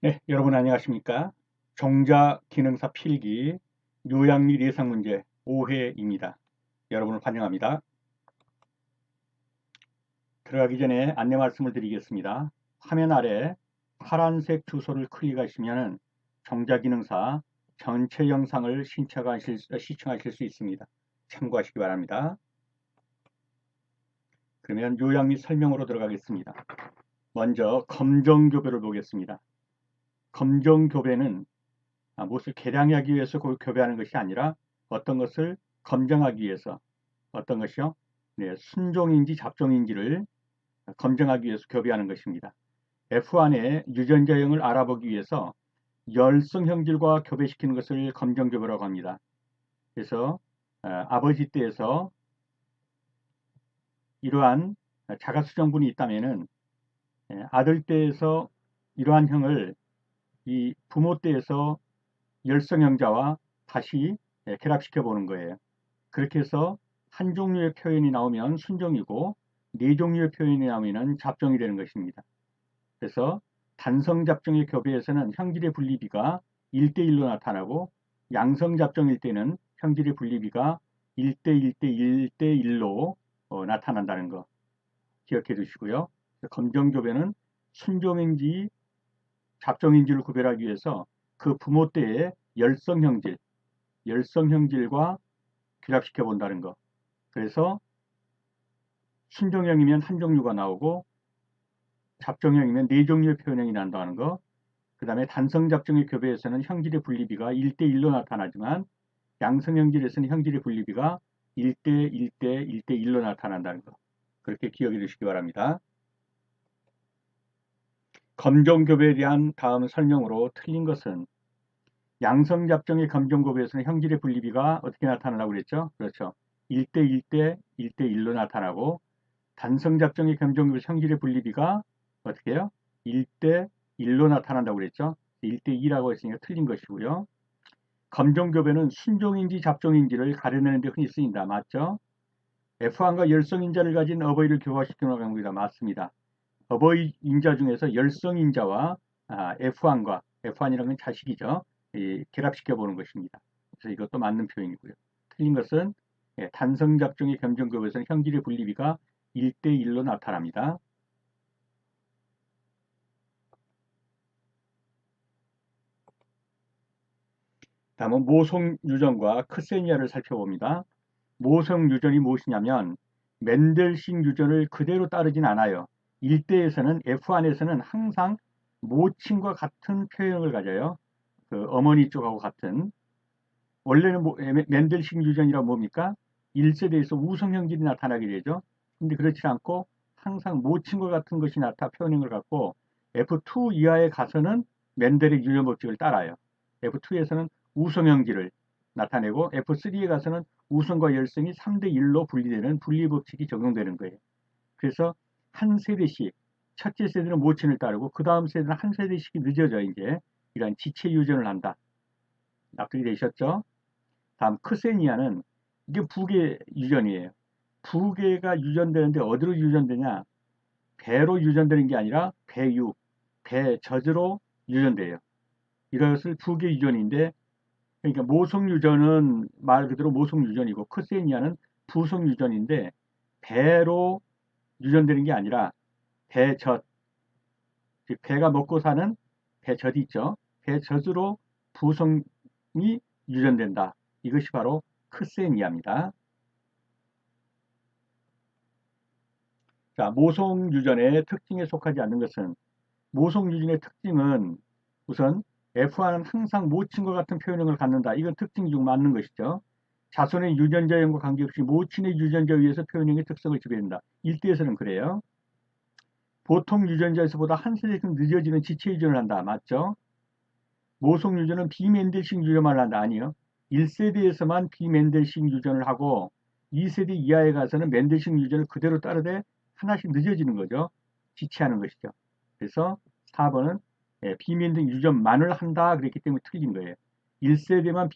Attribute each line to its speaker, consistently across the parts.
Speaker 1: 네, 여러분 안녕하십니까? 종자 기능사 필기 요약 및 예상 문제 5회입니다. 여러분을 환영합니다. 들어가기 전에 안내 말씀을 드리겠습니다. 화면 아래 파란색 주소를 클릭하시면 종자 기능사 전체 영상을 시청하실 수 있습니다. 참고하시기 바랍니다. 그러면 요약 및 설명으로 들어가겠습니다. 먼저 검정교배를 보겠습니다. 검정교배는 무엇을 계량하기 위해서 교배하는 것이 아니라 어떤 것을 검증하기 위해서 어떤 것이요? 네, 순종인지 잡종인지를 검증하기 위해서 교배하는 것입니다. F1의 유전자형을 알아보기 위해서 열성형질과 교배시키는 것을 검정교배라고 합니다. 그래서 아버지 떼에서 이러한 자가수정분이 있다면은 아들 떼에서 이러한 형을 이 부모 떼에서 열성형자와 다시 결합시켜 보는 거예요. 그렇게 해서 한 종류의 표현이 나오면 순종이고 네 종류의 표현이 나오면 잡종이 되는 것입니다. 그래서 단성잡종의 교배에서는 형질의 분리비가 1대1로 나타나고 양성잡종일 때는 형질의 분리비가 1대1대1대1로 나타난다는 거 기억해 두시고요. 검정교배는 순종인지 잡종인지를 구별하기 위해서 그 부모 때의 열성형질과 결합시켜 본다는 거. 그래서 순종형이면 한 종류가 나오고 잡종형이면 네 종류의 표현형이 난다는 거. 그 다음에 단성잡종의 교배에서는 형질의 분리비가 1대1로 나타나지만 양성형질에서는 형질의 분리비가 1대1대1대1로 나타난다는 거. 그렇게 기억해 주시기 바랍니다. 검정교배에 대한 다음 설명으로 틀린 것은 양성잡종의 검정교배에서는 형질의 분리비가 어떻게 나타나라고 그랬죠? 그렇죠. 1대1대1대1로 나타나고 단성잡종의 검정교배 형질의 분리비가 어떻게 해요? 1대1로 나타난다고 그랬죠. 1대2라고 했으니까 틀린 것이고요. 검정교배는 순종인지 잡종인지를 가려내는 데 흔히 쓰인다. 맞죠? F1과 열성인자를 가진 어버이를 교화시키는 경우이다. 맞습니다. 어버이 인자 중에서 열성인자와 F1이라는 건 자식이죠. 결합시켜 보는 것입니다. 그래서 이것도 맞는 표현이고요. 틀린 것은 단성잡종의 검정교배에서는 형질의 분리비가 1대1로 나타납니다. 다음은 모성유전과 크세니아를 살펴봅니다. 모성유전이 무엇이냐면 맨델식 유전을 그대로 따르진 않아요. 1대에서는 F1에서는 항상 모친과 같은 표현을 가져요. 그 어머니 쪽하고 같은. 원래는 맨델식 유전이란 뭡니까? 1세대에서 우성형질이 나타나게 되죠. 근데 그렇지 않고 항상 모친과 같은 것이 표현형을 갖고 F2 이하에 가서는 맨델의 유전 법칙을 따라요. F2에서는 우성형질을 나타내고 F3에 가서는 우성과 열성이 3대1로 분리되는 분리법칙이 적용되는 거예요. 그래서 한 세대씩 첫째 세대는 모친을 따르고 그 다음 세대는 한 세대씩이 늦어져 이제 이런 지체 유전을 한다. 납득이 되셨죠? 다음 크세니아는 이게 부계 유전이에요. 부계가 유전되는데 어디로 유전되냐? 배로 유전되는 게 아니라 배육, 배젖으로 유전돼요. 이것을 부계 유전인데 그러니까 모성 유전은 말 그대로 모성 유전이고 크세니아는 부성 유전인데 배로 유전되는 게 아니라 배젖, 배가 먹고 사는 배젖이 있죠. 배젖으로 부성이 유전된다. 이것이 바로 크세니아입니다. 자, 모성 유전의 특징에 속하지 않는 것은 모성 유전의 특징은 우선 F1은 항상 모친과 같은 표현형을 갖는다. 이건 특징 중 맞는 것이죠. 자손의 유전자형과 관계없이 모친의 유전자에 의해서 표현형의 특성을 지배한다. 1대에서는 그래요. 보통 유전자에서보다 한 세대씩 늦어지는 지체 유전을 한다. 맞죠? 모성 유전은 비맨델식 유전만 한다. 아니요. 1세대에서만 비맨델식 유전을 하고 2세대 이하에 가서는 맨델식 유전을 그대로 따르되 하나씩 늦어지는 거죠. 지체하는 것이죠. 그래서 4번은 비맨델식 유전만을 한다. 그랬기 때문에 틀린 거예요. 1세대만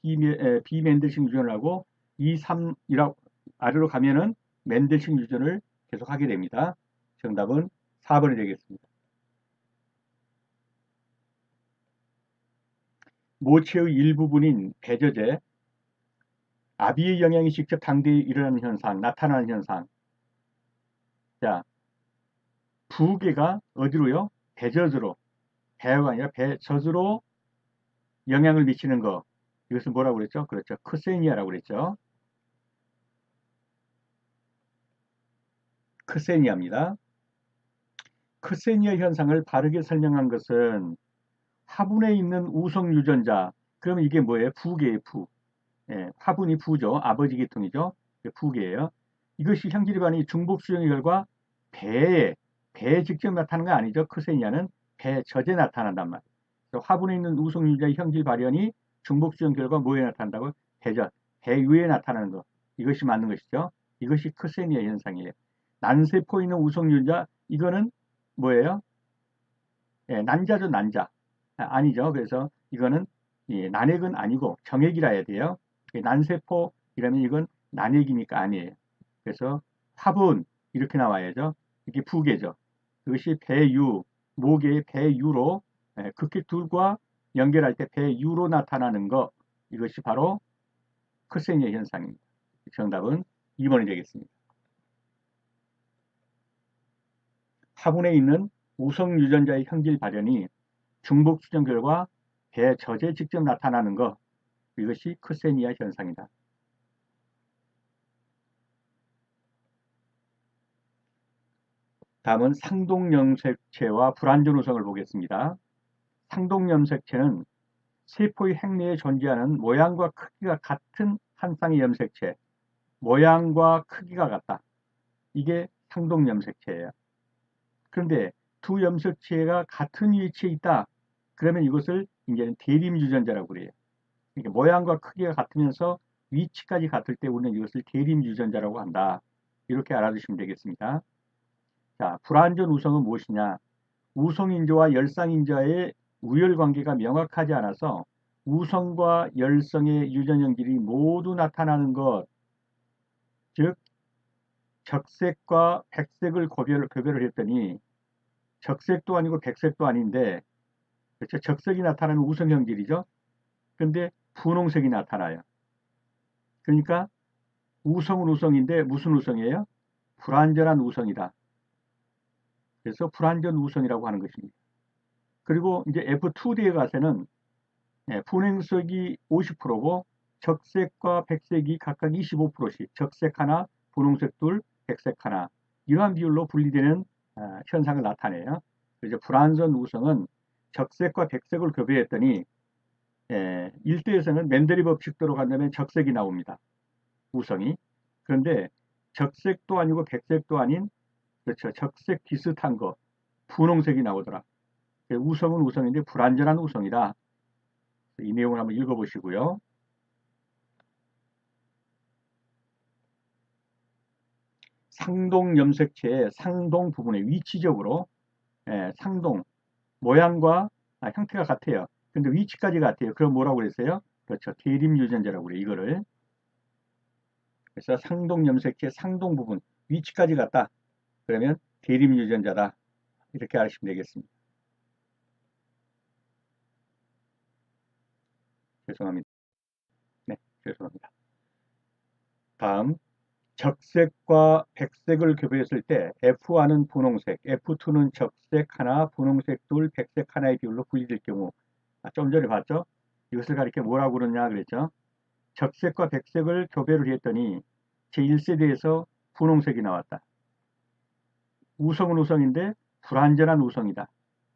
Speaker 1: 비맨델식 유전을 하고 2, 3이라고 아래로 가면은 맨델식 유전을 계속 하게 됩니다. 정답은 4번이 되겠습니다. 모체의 일부분인 배저제, 아비의 영향이 직접 당대에 일어나는 현상, 나타나는 현상. 자, 부계가 어디로요? 배젖으로, 배가 아니라 배젖으로 영향을 미치는 거. 이것을 뭐라고 그랬죠? 그렇죠. 크세니아라고 그랬죠. 크세니아입니다. 크세니아 현상을 바르게 설명한 것은 화분에 있는 우성 유전자, 그러면 이게 뭐예요? 부계의 부. 예, 화분이 부죠. 아버지 계통이죠. 부계예요. 이것이 형질반이 중복수용의 결과 배에 직접 나타나는 거 아니죠. 크세니아는 배젖에 나타난단 말이에요. 그래서 화분에 있는 우성 유전자의 형질 발현이 중복수용 결과 뭐에 나타난다고? 배젖, 배위에 나타나는 것. 이것이 맞는 것이죠. 이것이 크세니아 현상이에요. 난세포에 있는 우성 유전자, 이거는 뭐예요? 예, 난자죠, 난자. 아니죠. 그래서 이거는 예, 난핵은 아니고 정핵이라 해야 돼요. 난세포 이라면 이건 난핵이니까 아니에요. 그래서 화분 이렇게 나와야죠. 이게 부계죠. 그것이 배유, 모계의 배유로 예, 극핵둘과 연결할 때 배유로 나타나는 것, 이것이 바로 크세니아 현상입니다. 정답은 2번이 되겠습니다. 화분에 있는 우성 유전자의 형질 발현이 중복 수정 결과 배젖에 직접 나타나는 것, 이것이 크세니아 현상이다. 다음은 상동염색체와 불완전 우성을 보겠습니다. 상동염색체는 세포의 행내에 존재하는 모양과 크기가 같은 한 쌍의 염색체, 모양과 크기가 같다. 이게 상동염색체예요. 그런데 두 염색체가 같은 위치에 있다. 그러면 이것을 이제는 대림유전자라고 그래요. 그러니까 모양과 크기가 같으면서 위치까지 같을 때 우리는 이것을 대림유전자라고 한다. 이렇게 알아두시면 되겠습니다. 자, 불완전 우성은 무엇이냐? 우성인자와 열상인자의 우열관계가 명확하지 않아서 우성과 열성의 유전형질이 모두 나타나는 것, 즉 적색과 백색을 교배를 했더니 적색도 아니고 백색도 아닌데, 그렇죠? 적색이 나타나는 우성형질이죠. 근데 분홍색이 나타나요. 그러니까 우성은 우성인데 무슨 우성이에요? 불완전한 우성이다. 그래서 불완전 우성이라고 하는 것입니다. 그리고 이제 F2대에 가서는 분홍색이 50%고 적색과 백색이 각각 25%씩, 적색 하나, 분홍색 둘, 백색 하나, 이러한 비율로 분리되는 현상을 나타내요. 그래서 불완전 우성은 적색과 백색을 교배했더니 1대에서는 맨델리 법칙대로 간다면 적색이 나옵니다. 우성이. 그런데 적색도 아니고 백색도 아닌, 그렇죠, 적색 비슷한 거, 분홍색이 나오더라. 우성은 우성인데 불완전한 우성이다. 이 내용을 한번 읽어보시고요. 상동 염색체의 상동 부분에 위치적으로 상동 모양과 형태가 같아요. 근데 위치까지 같아요. 그럼 뭐라고 그랬어요? 그렇죠. 대림 유전자라고 그래요. 이거를. 그래서 상동 염색체 상동 부분 위치까지 같다. 그러면 대림 유전자다. 이렇게 아시면 되겠습니다. 죄송합니다. 네, 죄송합니다. 다음 적색과 백색을 교배했을 때 F1은 분홍색, F2는 적색 하나, 분홍색 둘, 백색 하나의 비율로 분리될 경우, 좀 전에 봤죠? 이것을 가리켜 뭐라고 그러냐 그랬죠? 적색과 백색을 교배를 했더니 제1세대에서 분홍색이 나왔다. 우성은 우성인데 불완전한 우성이다.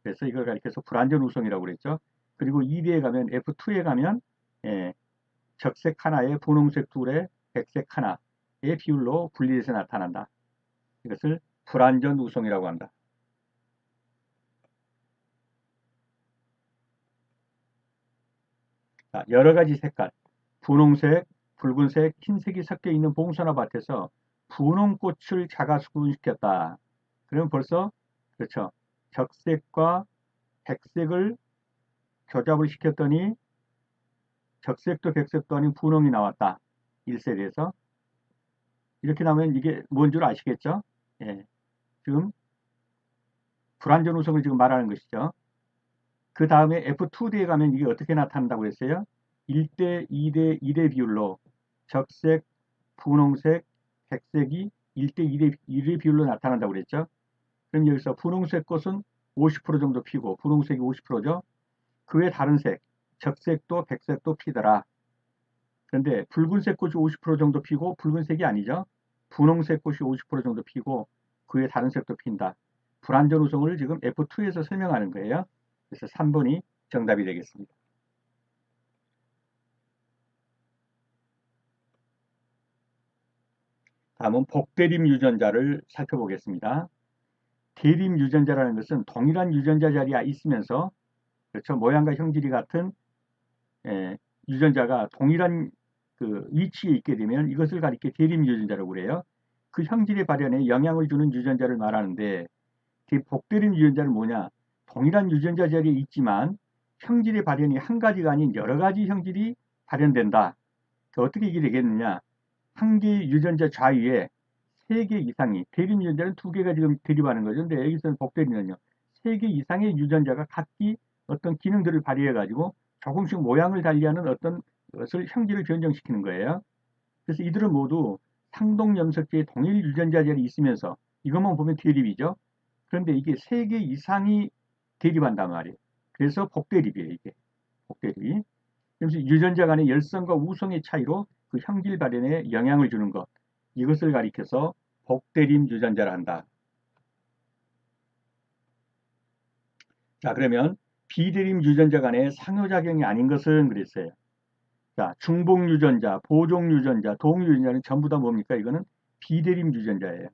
Speaker 1: 그래서 이걸 가리켜서 불완전 우성이라고 그랬죠. 그리고 2대에 가면 F2에 가면 적색 하나에 분홍색 둘에 백색 하나의 비율로 분리돼서 나타난다. 이것을 불완전 우성이라고 한다. 자, 여러 가지 색깔, 분홍색, 붉은색, 흰색이 섞여 있는 봉선화 밭에서 분홍꽃을 자가수분시켰다. 그러면 벌써 그렇죠. 적색과 백색을 교잡을 시켰더니 적색도 백색도 아닌 분홍이 나왔다. 1세대에서. 이렇게 나오면 이게 뭔 줄 아시겠죠? 예. 지금 불완전 우성을 지금 말하는 것이죠. 그 다음에 F2대에 가면 이게 어떻게 나타난다고 했어요? 1대 2대 1의 비율로 적색, 분홍색, 백색이 1대 1의 비율로 나타난다고 그랬죠. 그럼 여기서 분홍색 꽃은 50% 정도 피고 분홍색이 50%죠. 그 외 다른 색, 적색도 백색도 피더라. 그런데 붉은색 꽃이 50% 정도 피고 붉은색이 아니죠. 분홍색 꽃이 50% 정도 피고 그 외 다른 색도 핀다. 불완전 우성을 지금 F2에서 설명하는 거예요. 그래서 3번이 정답이 되겠습니다. 다음은 복대림 유전자를 살펴보겠습니다. 대림 유전자라는 것은 동일한 유전자 자리에 있으면서 그렇죠. 모양과 형질이 같은 유전자가 동일한 그 위치에 있게 되면 이것을 가리켜 대림 유전자라고 그래요. 그 형질의 발현에 영향을 주는 유전자를 말하는데 그 복대림 유전자는 뭐냐? 동일한 유전자 자리에 있지만 형질의 발현이 한 가지가 아닌 여러 가지 형질이 발현된다. 어떻게 이게 되겠느냐? 한 개의 유전자 좌위에 3개 이상이 대립 유전자는 2개가 지금 대립하는 거죠. 근데 여기서는 복대림은요. 3개 이상의 유전자가 각기 어떤 기능들을 발휘해 가지고 조금씩 모양을 달리하는 어떤 것을 형질을 변경시키는 거예요. 그래서 이들은 모두 상동염석체의 동일 유전자 자리에 있으면서 이것만 보면 대립이죠. 그런데 이게 3개 이상이 대립한단 말이에요. 그래서 복대립이에요. 이게 복대립이. 그래서 유전자 간의 열성과 우성의 차이로 그 형질 발현에 영향을 주는 것. 이것을 가리켜서 복대림 유전자를 한다. 자, 그러면 비대림 유전자 간의 상호작용이 아닌 것은 그랬어요. 자, 중복 유전자, 보종 유전자, 동일 유전자는 전부 다 뭡니까? 이거는 비대림 유전자예요.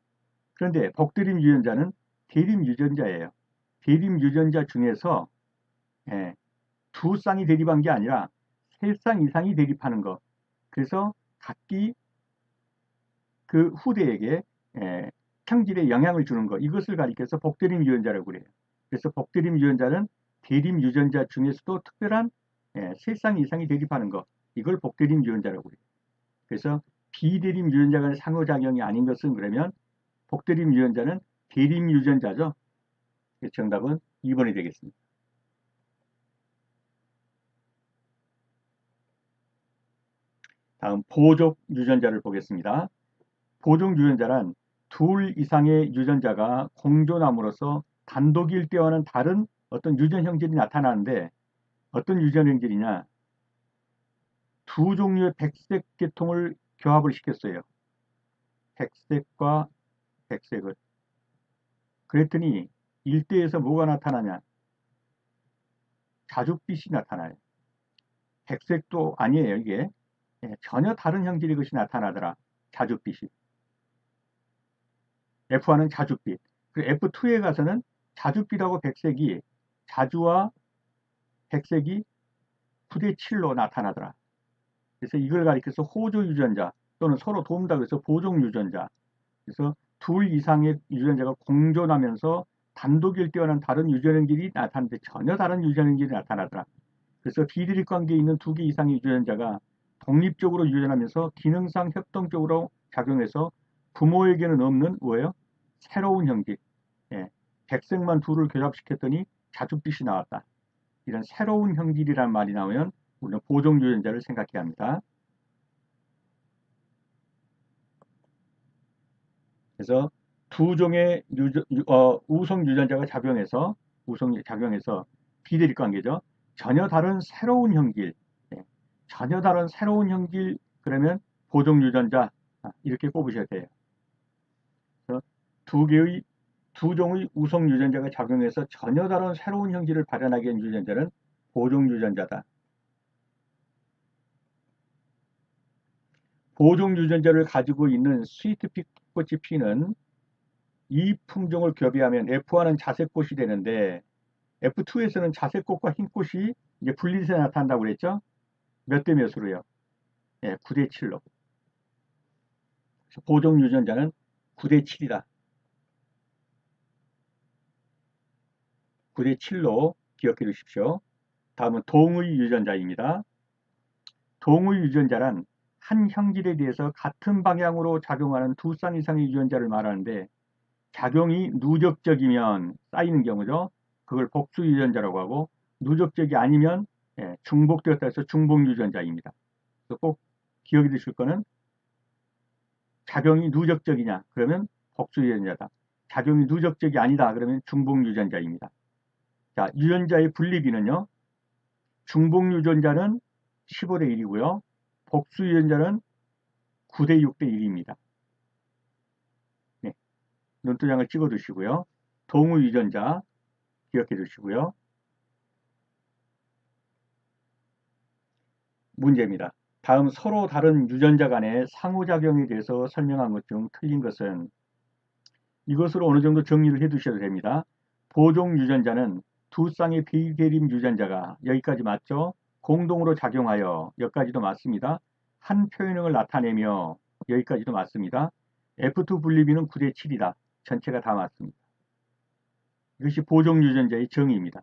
Speaker 1: 그런데 복대림 유전자는 대림 유전자예요. 대림 유전자 중에서 예, 두 쌍이 대립한 게 아니라 세 쌍 이상이 대립하는 것. 그래서 각기 그 후대에게 형질에 영향을 주는 것. 이것을 가리켜서 복대림 유전자라고 그래요. 그래서 복대림 유전자는 대림 유전자 중에서도 특별한 세 쌍 이상이 대립하는 것. 이걸 복대림 유전자라고 그래요. 그래서 비대림 유전자 간의 상호작용이 아닌 것은 그러면 복대림 유전자는 대림 유전자죠. 정답은 2번이 되겠습니다. 다음 보족 유전자를 보겠습니다. 보족 유전자란 둘 이상의 유전자가 공존함으로써 단독일 때와는 다른 어떤 유전 형질이 나타나는데 어떤 유전 형질이냐? 두 종류의 백색 계통을 결합을 시켰어요. 백색과 백색을. 그랬더니 일대에서 뭐가 나타나냐? 자줏빛이 나타나요. 백색도 아니에요, 이게. 전혀 다른 형질의 것이 나타나더라. 자줏빛이. F1은 자줏빛. 그리고 F2에 가서는 자줏빛하고 백색이 자주와 백색이 9대 7로 나타나더라. 그래서 이걸 가리켜서 호조 유전자 또는 서로 도움다 그래서 보종 유전자. 그래서 둘 이상의 유전자가 공존하면서 단독일 때와는 다른 유전형질이 나타나는데 전혀 다른 유전형질이 나타나더라. 그래서 비대립 관계에 있는 2개 이상의 유전자가 독립적으로 유전하면서 기능상 협동적으로 작용해서 부모에게는 없는 뭐예요? 새로운 형질. 예, 백색만 둘을 결합시켰더니 자줏빛이 나왔다. 이런 새로운 형질이란 말이 나오면 우리는 보종 유전자를 생각해야 합니다. 그래서 두 종의 우성 유전자가 작용해서 비대립 관계죠. 전혀 다른 새로운 형질, 예, 전혀 다른 새로운 형질 그러면 보종 유전자 이렇게 꼽으셔야 돼요. 그래서 두 종의 우성 유전자가 작용해서 전혀 다른 새로운 형질을 발현하게 한 유전자는 보종 유전자다. 보종 유전자를 가지고 있는 스위트빛 꽃이 피는 이 품종을 교배하면 F1은 자색꽃이 되는데 F2에서는 자색꽃과 흰꽃이 이제 분리돼서 나타난다고 그랬죠? 몇 대 몇으로요? 예, 9대 7로. 보종 유전자는 9대 7이다. 9대 7로 기억해 주십시오. 다음은 동의 유전자입니다. 동의 유전자란 한 형질에 대해서 같은 방향으로 작용하는 두 쌍 이상의 유전자를 말하는데 작용이 누적적이면 쌓이는 경우죠. 그걸 복수 유전자라고 하고 누적적이 아니면 중복되었다 해서 중복유전자입니다. 그래서 꼭 기억해 두실 거는 작용이 누적적이냐 그러면 복수유전자다. 작용이 누적적이 아니다 그러면 중복유전자입니다. 자, 유전자의 분리비는요. 중복유전자는 15대 1이고요. 복수유전자는 9대 6대 1입니다. 네, 눈도장을 찍어 두시고요. 동우유전자 기억해 두시고요. 문제입니다. 다음 서로 다른 유전자 간의 상호작용에 대해서 설명한 것 중 틀린 것은 이것으로 어느 정도 정리를 해 두셔도 됩니다. 보종 유전자는 두 쌍의 비대립 유전자가 여기까지 맞죠? 공동으로 작용하여 여기까지도 맞습니다. 한 표현형을 나타내며 여기까지도 맞습니다. F2 분리비는 9대 7이다. 전체가 다 맞습니다. 이것이 보종 유전자의 정의입니다.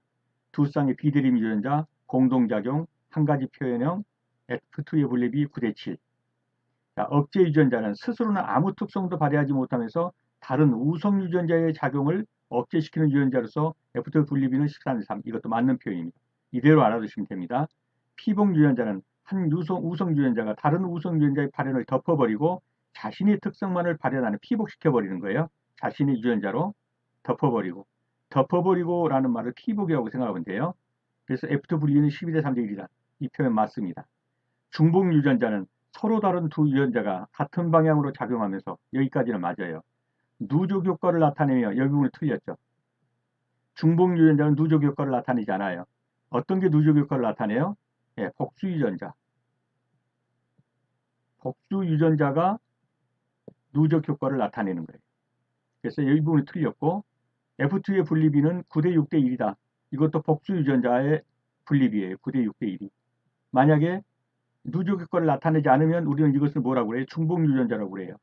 Speaker 1: 두 쌍의 비대립 유전자 공동작용 한 가지 표현형 F2의 분리비 9대 7. 자, 억제 유전자는 스스로는 아무 특성도 발휘하지 못하면서 다른 우성 유전자의 작용을 억제시키는 유전자로서 F2 분리비는 13대 3. 이것도 맞는 표현입니다. 이대로 알아두시면 됩니다. 피복 유전자는 한 우성 유전자가 다른 우성 유전자의 발현을 덮어버리고 자신의 특성만을 발현하는 피복시켜버리는 거예요. 자신의 유전자로 덮어버리고 라는 말을 피복이라고 생각하면 돼요. 그래서 F2 분리비는 12대 3대 1이다. 이 표현 맞습니다. 중복 유전자는 서로 다른 두 유전자가 같은 방향으로 작용하면서 여기까지는 맞아요. 누적 효과를 나타내며 여기 부분이 틀렸죠. 중복 유전자는 누적 효과를 나타내지 않아요. 어떤 게 누적 효과를 나타내요? 복수 유전자. 복수 유전자가 누적 효과를 나타내는 거예요. 그래서 여기 부분이 틀렸고 F2의 분리비는 9대 6대 1이다. 이것도 복수 유전자의 분리비예요. 9대 6대 1이. 만약에 누적 효과를 나타내지 않으면 우리는 이것을 뭐라고 그래요? 중복 유전자라고 그래요.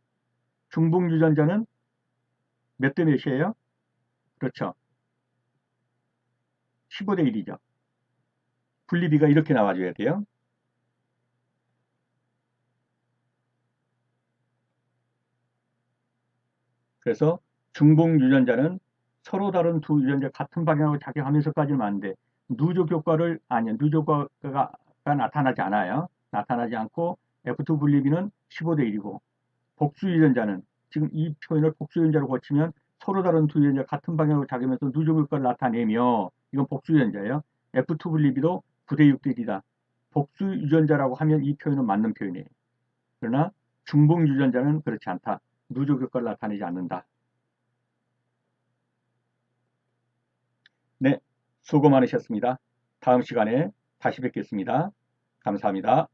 Speaker 1: 중복 유전자는 몇 대 몇이에요? 그렇죠. 15대 1이죠. 분리비가 이렇게 나와줘야 돼요. 그래서 중복 유전자는 서로 다른 두 유전자 같은 방향으로 작용하면서까지는 맞는데 누적 효과를 누적 효과가 나타나지 않아요. 나타나지 않고 F2 분리비는 15대 1이고 복수 유전자는 지금 이 표현을 복수 유전자로 고치면 서로 다른 두 유전자 같은 방향으로 작용하면서 누적 효과를 나타내며 이건 복수 유전자예요. F2 분리비도 9대 6대 1이다. 복수 유전자라고 하면 이 표현은 맞는 표현이에요. 그러나 중복 유전자는 그렇지 않다. 누적 효과를 나타내지 않는다. 네, 수고 많으셨습니다. 다음 시간에 다시 뵙겠습니다. 감사합니다.